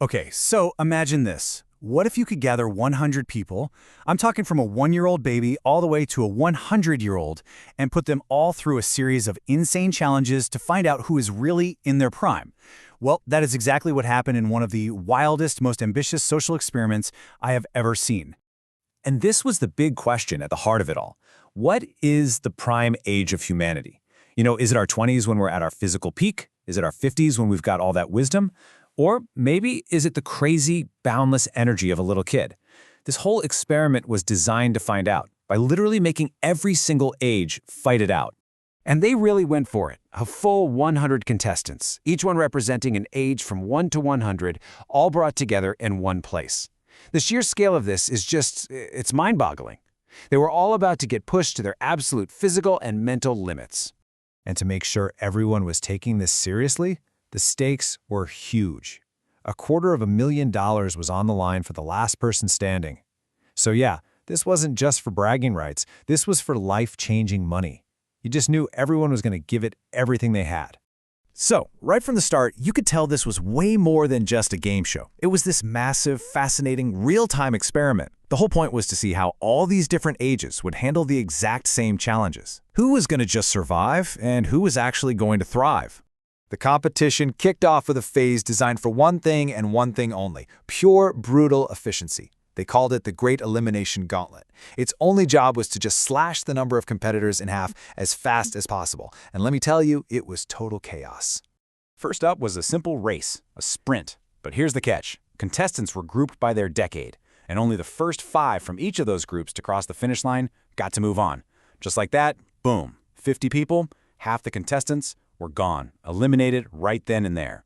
Okay, so imagine this. What if you could gather 100 people, I'm talking from a 1-year-old baby all the way to a 100-year-old, and put them all through a series of insane challenges to find out who is really in their prime? Well, that is exactly what happened in one of the wildest, most ambitious social experiments I have ever seen. And this was the big question at the heart of it all. What is the prime age of humanity? Is it our 20s when we're at our physical peak? Is it our 50s when we've got all that wisdom? Or maybe is it the crazy, boundless energy of a little kid? This whole experiment was designed to find out by literally making every single age fight it out. And they really went for it. A full 100 contestants, each one representing an age from 1 to 100, all brought together in one place. The sheer scale of this is it's mind-boggling. They were all about to get pushed to their absolute physical and mental limits. And to make sure everyone was taking this seriously, the stakes were huge. $250,000 was on the line for the last person standing. So yeah, this wasn't just for bragging rights, this was for life-changing money. You just knew everyone was going to give it everything they had. So, right from the start, you could tell this was way more than just a game show. It was this massive, fascinating, real-time experiment. The whole point was to see how all these different ages would handle the exact same challenges. Who was going to just survive, and who was actually going to thrive? The competition kicked off with a phase designed for one thing and one thing only: pure, brutal efficiency. They called it the Great Elimination Gauntlet. Its only job was to just slash the number of competitors in half as fast as possible. And let me tell you, it was total chaos. First up was a simple race, a sprint. But here's the catch. Contestants were grouped by their decade, and only the first 5 from each of those groups to cross the finish line got to move on. Just like that, boom, 50 people, half the contestants, were gone, eliminated right then and there.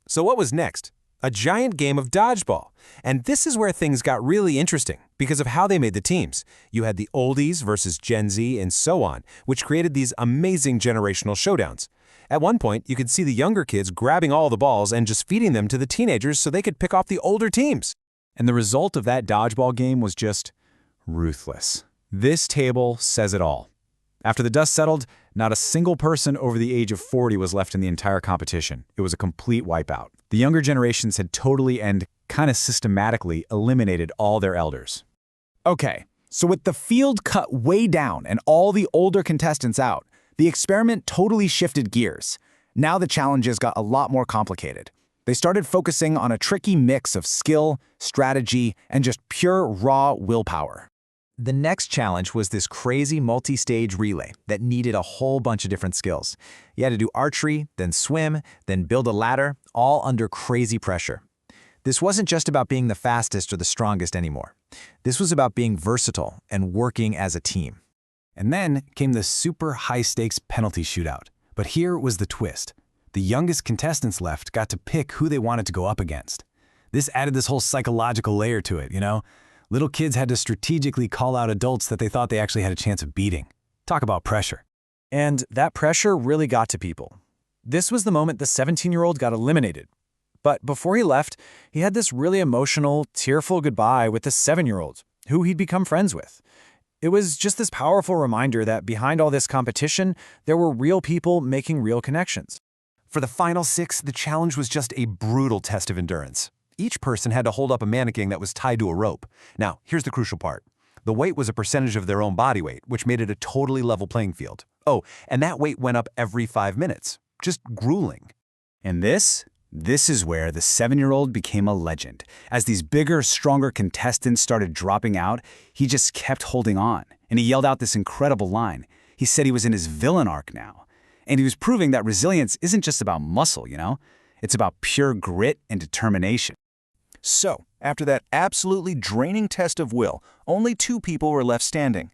So what was next? A giant game of dodgeball. And this is where things got really interesting because of how they made the teams. You had the oldies versus Gen Z and so on, which created these amazing generational showdowns. At one point, you could see the younger kids grabbing all the balls and just feeding them to the teenagers so they could pick off the older teams. And the result of that dodgeball game was just ruthless. This table says it all. After the dust settled, not a single person over the age of 40 was left in the entire competition. It was a complete wipeout. The younger generations had totally and kind of systematically eliminated all their elders. Okay, so with the field cut way down and all the older contestants out, the experiment totally shifted gears. Now the challenges got a lot more complicated. They started focusing on a tricky mix of skill, strategy, and just pure raw willpower. The next challenge was this crazy multi-stage relay that needed a whole bunch of different skills. You had to do archery, then swim, then build a ladder, all under crazy pressure. This wasn't just about being the fastest or the strongest anymore. This was about being versatile and working as a team. And then came the super high-stakes penalty shootout. But here was the twist. The youngest contestants left got to pick who they wanted to go up against. This added this whole psychological layer to it, Little kids had to strategically call out adults that they thought they actually had a chance of beating. Talk about pressure. And that pressure really got to people. This was the moment the 17-year-old got eliminated. But before he left, he had this really emotional, tearful goodbye with the 7-year-old, who he'd become friends with. It was just this powerful reminder that behind all this competition, there were real people making real connections. For the final 6, the challenge was just a brutal test of endurance. Each person had to hold up a mannequin that was tied to a rope. Now, here's the crucial part. The weight was a percentage of their own body weight, which made it a totally level playing field. Oh, and that weight went up every 5 minutes. Just grueling. And this is where the 7-year-old became a legend. As these bigger, stronger contestants started dropping out, he just kept holding on. And he yelled out this incredible line. He said he was in his villain arc now. And he was proving that resilience isn't just about muscle, It's about pure grit and determination. So, after that absolutely draining test of will, only 2 people were left standing.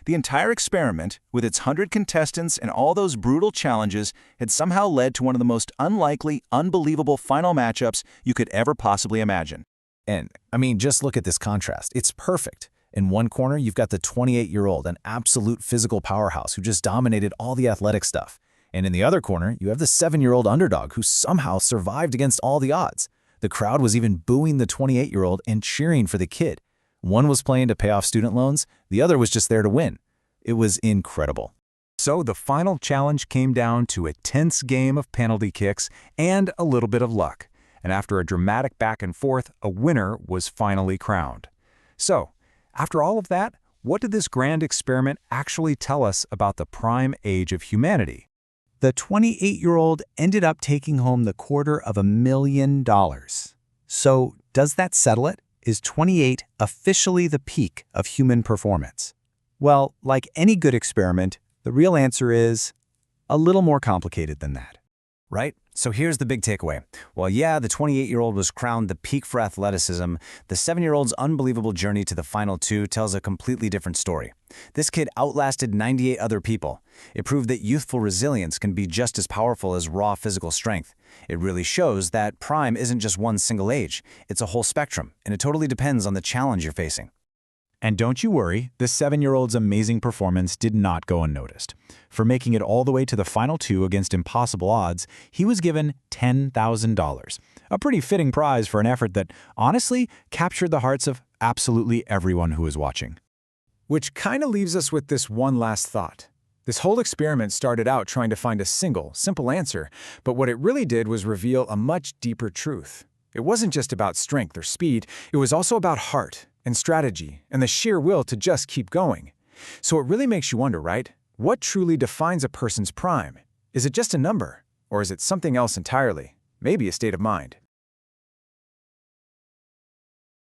The entire experiment, with its 100 contestants and all those brutal challenges, had somehow led to one of the most unlikely, unbelievable final matchups you could ever possibly imagine. And, just look at this contrast. It's perfect. In one corner, you've got the 28-year-old, an absolute physical powerhouse who just dominated all the athletic stuff. And in the other corner, you have the 7-year-old underdog who somehow survived against all the odds. The crowd was even booing the 28-year-old and cheering for the kid. One was playing to pay off student loans, the other was just there to win. It was incredible. So the final challenge came down to a tense game of penalty kicks and a little bit of luck. and after a dramatic back and forth, a winner was finally crowned. So, after all of that, what did this grand experiment actually tell us about the prime age of humanity? The 28-year-old ended up taking home the $250,000. So, does that settle it? Is 28 officially the peak of human performance? Well, like any good experiment, the real answer is a little more complicated than that. Right? So here's the big takeaway. Well, yeah, the 28-year-old was crowned the peak for athleticism. The 7-year-old's unbelievable journey to the final two tells a completely different story. This kid outlasted 98 other people. It proved that youthful resilience can be just as powerful as raw physical strength. It really shows that prime isn't just one single age. It's a whole spectrum, and it totally depends on the challenge you're facing. And don't you worry, the 7-year-old's amazing performance did not go unnoticed. For making it all the way to the final two against impossible odds, he was given $10,000. A pretty fitting prize for an effort that, honestly, captured the hearts of absolutely everyone who was watching. Which kind of leaves us with this one last thought. This whole experiment started out trying to find a simple answer, but what it really did was reveal a much deeper truth. It wasn't just about strength or speed, it was also about heart and strategy and the sheer will to just keep going. So it really makes you wonder, right? What truly defines a person's prime? Is it just a number? Or is it something else entirely? Maybe a state of mind?